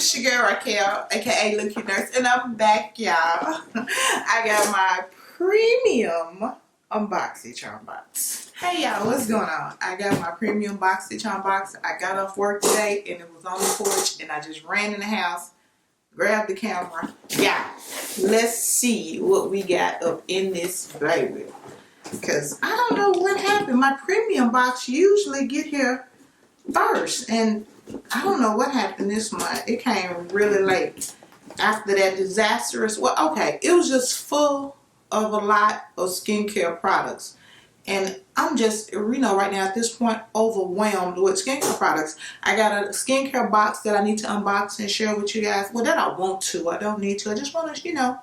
It's your girl Raquel, aka Lilcutenurse, and I'm back, y'all. I got my premium Boxycharm box. Hey y'all, what's going on? I got my premium Boxycharm box. I got off work today and it was on the porch, and I just ran in the house, grabbed the camera. Yeah, let's see what we got up in this baby. Because I don't know what happened. My premium box usually get here first, and I don't know what happened this month. It came really late after that disastrous. Well, okay, it was just full of a lot of skincare products, and I'm just, right now at this point, overwhelmed with skincare products. I got a skincare box that I need to unbox and share with you guys. Well, that I want to. I don't need to. I just want to,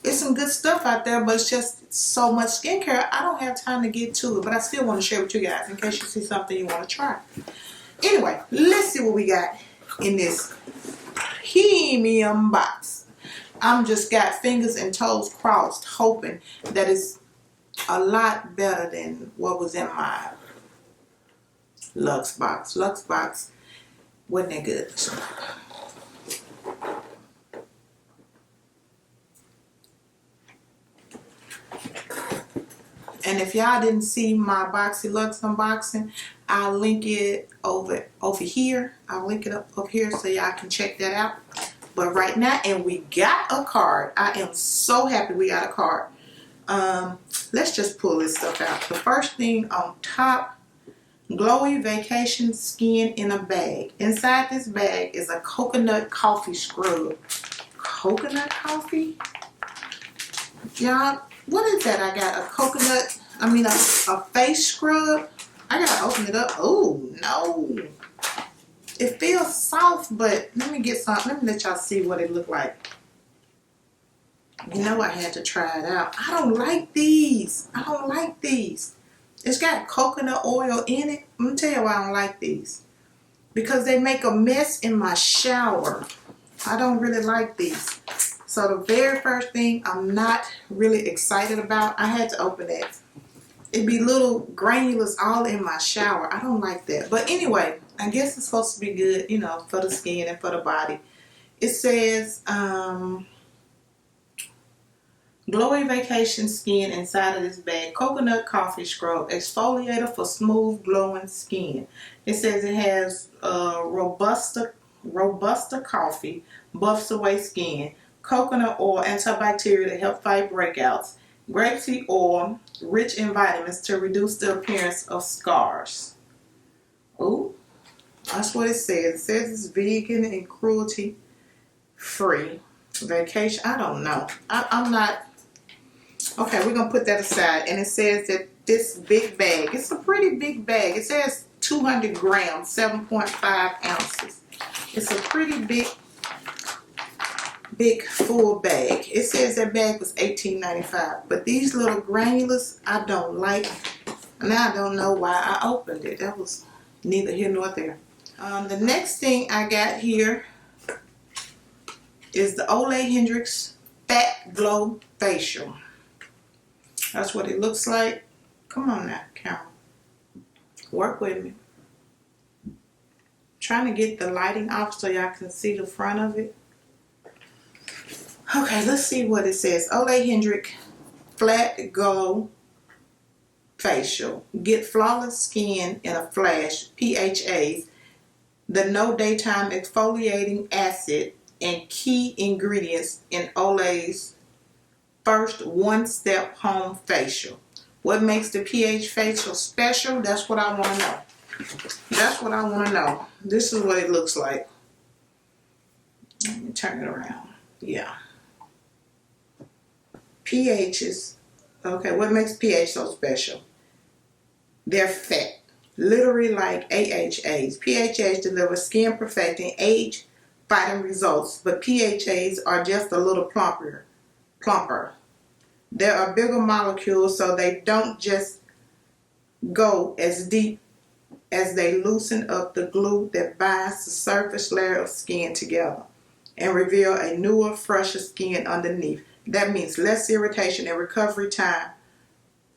it's some good stuff out there, but it's just so much skincare. I don't have time to get to it, but I still want to share with you guys in case you see something you want to try. Anyway, let's see what we got in this premium box. I'm just got fingers and toes crossed, hoping that it's a lot better than what was in my Lux box. Lux box wasn't that good. And if y'all didn't see my Boxy Lux unboxing, I'll link it over here. I'll link it up here so y'all can check that out. But right now, and we got a card. I am so happy we got a card. Let's just pull this stuff out. The first thing on top, Glowy Vacation Skin in a Bag. Inside this bag is a coconut coffee scrub. Coconut coffee? Y'all, what is that? I got a coconut, a face scrub. I gotta open it up. Oh, no. It feels soft, but let me get some. Let me let y'all see what it look like. I had to try it out. I don't like these. I don't like these. It's got coconut oil in it. I'm gonna tell you why I don't like these. Because they make a mess in my shower. I don't really like these. So the very first thing I'm not really excited about, I had to open it. It'd be little granules all in my shower. I don't like that. But anyway, I guess it's supposed to be good, for the skin and for the body. It says, Glowy Vacation Skin inside of this bag. Coconut coffee scrub. Exfoliator for smooth, glowing skin. It says it has Robusta coffee. Buffs away skin. Coconut oil, antibacterial to help fight breakouts. Grapeseed oil, rich in vitamins to reduce the appearance of scars. Ooh, that's what it says. It says it's vegan and cruelty free. Vacation, I don't know. I'm not. Okay, we're going to put that aside. And it says that this big bag, it's a pretty big bag. It says 200 grams, 7.5 ounces. It's a pretty big full bag. It says that bag was $18.95, but these little granules I don't like. Now I don't know why I opened it. That was neither here nor there. The next thing I got here is the Ole Hendrix Fat Glow Facial. That's what it looks like. Come on now, camera. Work with me. Trying to get the lighting off so y'all can see the front of it. Okay, let's see what it says. Ole Hendrix Flat Glow Facial. Get flawless skin in a flash. PHAs. The no daytime exfoliating acid and key ingredients in Ole's first one-step home facial. What makes the PH facial special? That's what I want to know. That's what I want to know. This is what it looks like. Let me turn it around. Yeah. pHs. Okay, what makes pH so special? They're fat. Literally like AHAs. PHAs deliver skin perfecting age fighting results, but PHAs are just a little plumper. There are bigger molecules, so they don't just go as deep as they loosen up the glue that binds the surface layer of skin together and reveal a newer, fresher skin underneath. That means less irritation and recovery time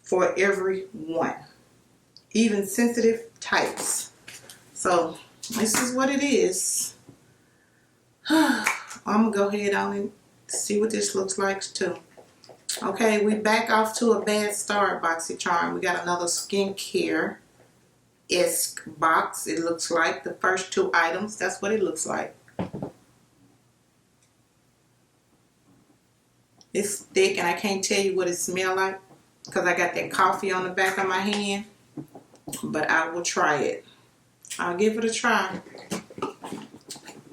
for everyone, even sensitive types. So this is what it is. I'm gonna go ahead on and see what this looks like too. Okay, we back off to a bad start, Boxycharm. We got another skincare-esque box. It looks like the first 2 items. That's what it looks like. It's thick, and I can't tell you what it smells like because I got that coffee on the back of my hand. But I will try it. I'll give it a try.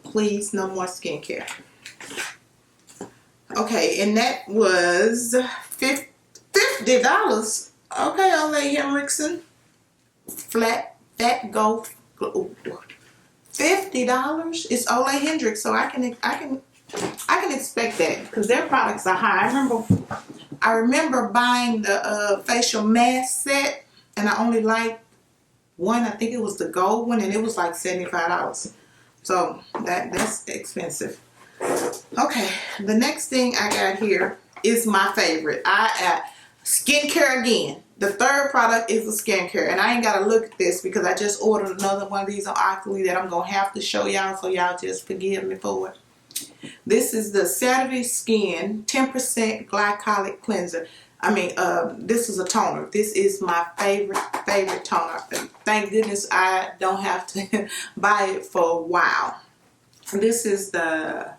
Please, no more skincare. Okay, and that was $50. Okay, Ole Henriksen. Fat go $50. It's Ole Hendrix, so I can expect that because their products are high. I remember buying the facial mask set, and I only liked one. I think it was the gold one, and it was like $75. So that's expensive. Okay, the next thing I got here is my favorite. Skincare again. The third product is the skincare, and I ain't gotta look at this because I just ordered another one of these on Octoly that I'm gonna have to show y'all, so y'all just forgive me for it. This is the Saturday Skin 10% Glycolic Cleanser. This is a toner. This is my favorite toner. Thank goodness I don't have to buy it for a while. This is the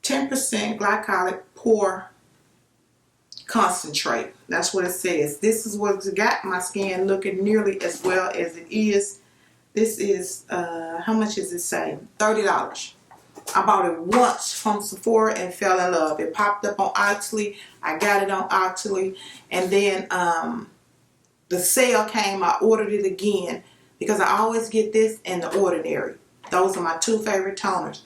10% Glycolic Pore Concentrate. That's what it says. This is what's got my skin looking nearly as well as it is. This is, how much does it say? $30. I bought it once from Sephora and fell in love. It popped up on Octoly. I got it on Octoly. And then the sale came. I ordered it again because I always get this and The Ordinary. Those are my 2 favorite toners.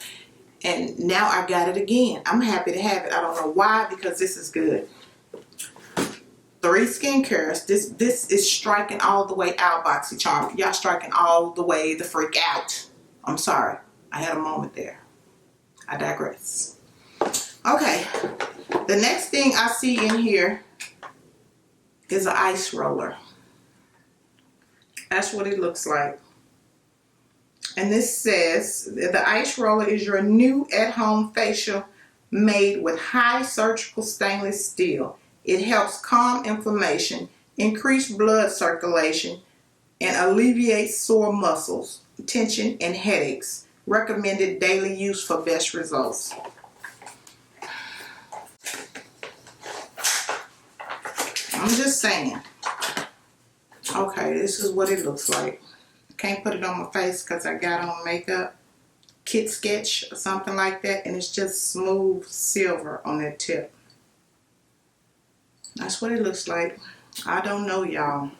And now I got it again. I'm happy to have it. I don't know why, because this is good. 3 skincares. This is striking all the way out, Boxycharm. Y'all striking all the way the freak out. I'm sorry. I had a moment there. I digress. Okay. The next thing I see in here is an ice roller. That's what it looks like. And this says the ice roller is your new at-home facial made with high surgical stainless steel. It helps calm inflammation, increase blood circulation, and alleviate sore muscles, tension, and headaches. Recommended daily use for best results. I'm just saying. Okay, this is what it looks like. Can't put it on my face because I got on makeup. Kit Sketch or something like that. And it's just smooth silver on that tip. That's what it looks like. I don't know, y'all.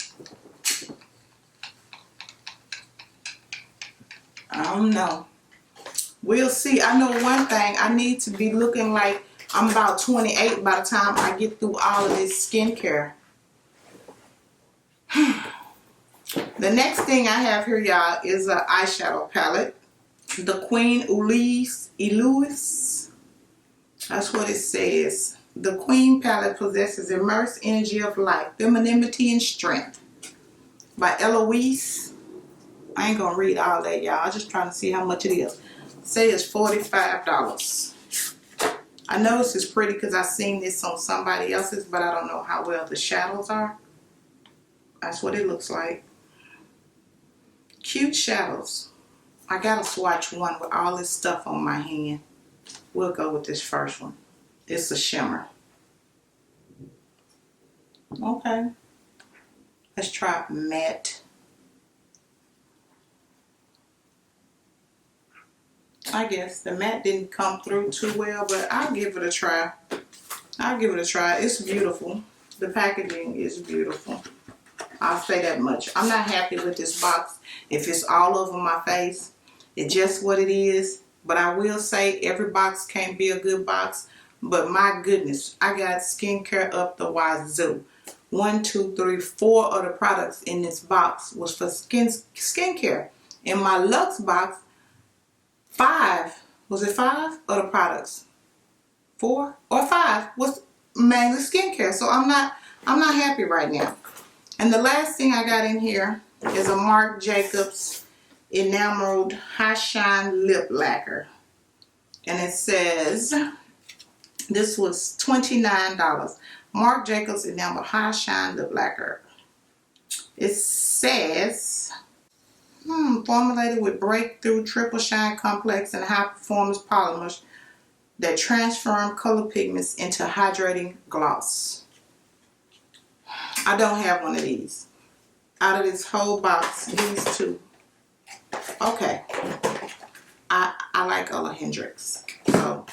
I don't know. We'll see. I know one thing. I need to be looking like I'm about 28 by the time I get through all of this skincare. The next thing I have here, y'all, is an eyeshadow palette. The Queen Elise. That's what it says. The Queen palette possesses immersed energy of life, femininity, and strength. By Eloise. I ain't gonna read all that, y'all. I'm just trying to see how much it is. Say it's $45. I know this is pretty because I've seen this on somebody else's, but I don't know how well the shadows are. That's what it looks like. Cute shadows. I gotta swatch one with all this stuff on my hand. We'll go with this first one. It's a shimmer. Okay. Let's try matte. I guess the matte didn't come through too well, but I'll give it a try. I'll give it a try. It's beautiful. The packaging is beautiful. I'll say that much. I'm not happy with this box. If it's all over my face, it's just what it is. But I will say every box can't be a good box. But my goodness, I got skincare up the wazoo. 1, 2, 3, 4 of the products in this box was for skincare. In my Luxe box, 5. Was it 5 of the products? 4 or 5 was mainly skincare. So I'm not happy right now. And the last thing I got in here is a Marc Jacobs Enameled High Shine Lip Lacquer. And it says, this was $29. Marc Jacobs Enamel High Shine Lip Lacquer. It says, formulated with breakthrough triple shine complex and high performance polymers that transform color pigments into hydrating gloss. I don't have one of these. Out of this whole box, these two. Okay. I like Ola Hendrix. So,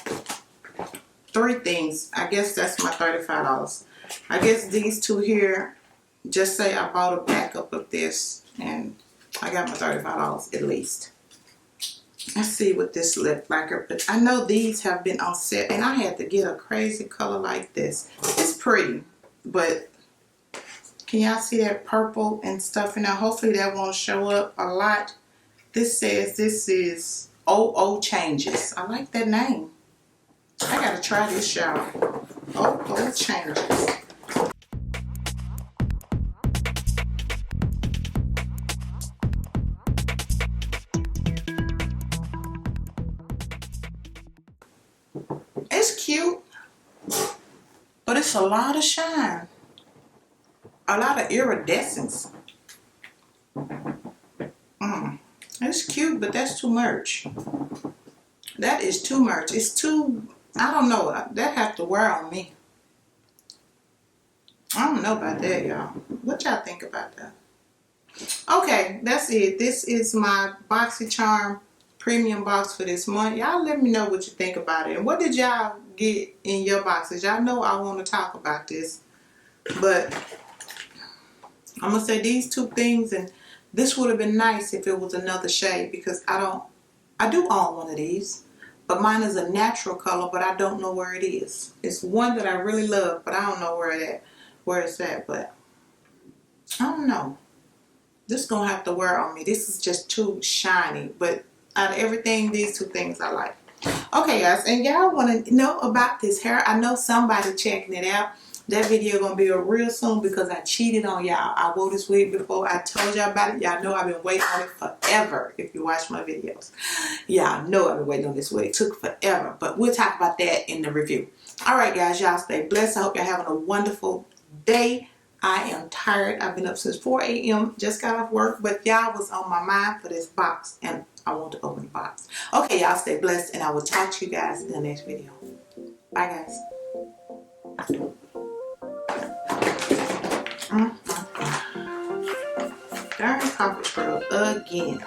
3 things. I guess that's my $35. I guess these two here, just say I bought a backup of this and I got my $35 at least. Let's see what this lip lacquer, but I know these have been on sale and I had to get a crazy color like this. It's pretty, but can y'all see that purple and stuff in there? Hopefully that won't show up a lot. This says this is OO Changes. I like that name. I gotta try this, y'all. OO Changes. It's cute, but it's a lot of shine. A lot of iridescence. It's cute, but that's too much. That is too much. It's too, I don't know. That have to wear on me. I don't know about that, y'all. What y'all think about that? Okay, that's it. This is my Boxycharm premium box for this month. Y'all let me know what you think about it. And what did y'all get in your boxes? Y'all know I want to talk about this. But I'm going to say these 2 things, and this would have been nice if it was another shade, because I do own one of these, but mine is a natural color, but I don't know where it is. It's one that I really love, but I don't know where it's at, but I don't know. This is going to have to wear on me. This is just too shiny, but out of everything, these 2 things I like. Okay, guys, and y'all want to know about this hair? I know somebody checking it out. That video gonna be real soon because I cheated on y'all. I wore this wig before. I told y'all about it. Y'all know I've been waiting on it forever. If you watch my videos, y'all know I've been waiting on this wig. It took forever, but we'll talk about that in the review. All right, guys, y'all stay blessed. I hope y'all having a wonderful day. I am tired. I've been up since 4 a.m. Just got off work, but y'all was on my mind for this box, and I want to open the box. Okay, y'all stay blessed, and I will talk to you guys in the next video. Bye, guys. Darn coffee scrub again.